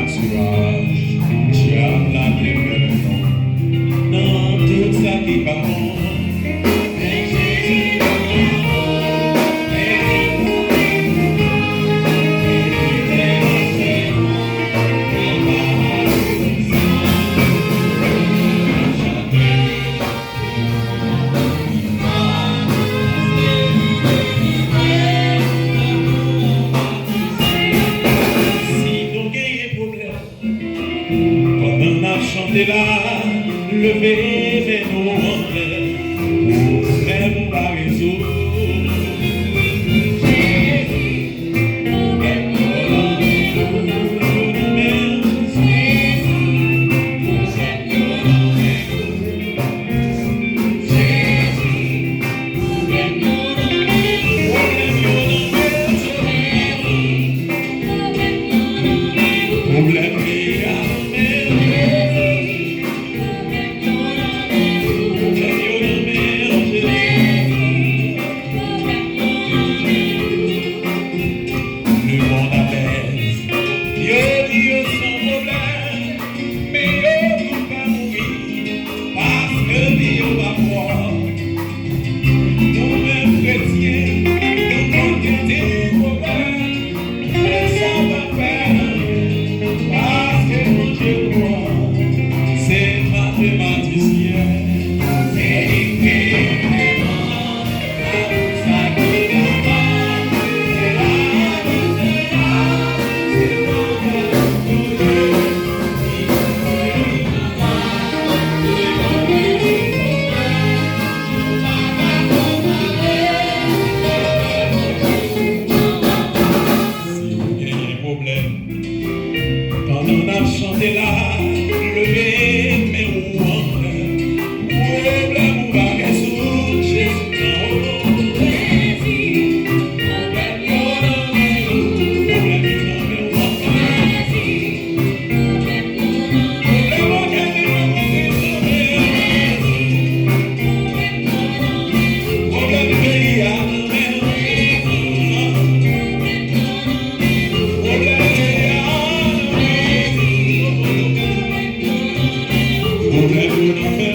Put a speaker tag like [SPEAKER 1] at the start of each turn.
[SPEAKER 1] pâturage, diable a bien non, dans tout ça qui va bon. Mais Jésus est bon, et il est assez bon, il va pendant la chanter là, lever mes noms en l'air, pour faire mon pas résoudre. Pendant la chanter là, lever mes roues en l'air, problème ou pas résoudre, Jésus non. Jésus, problème ou pas résoudre, problème ou pas Problème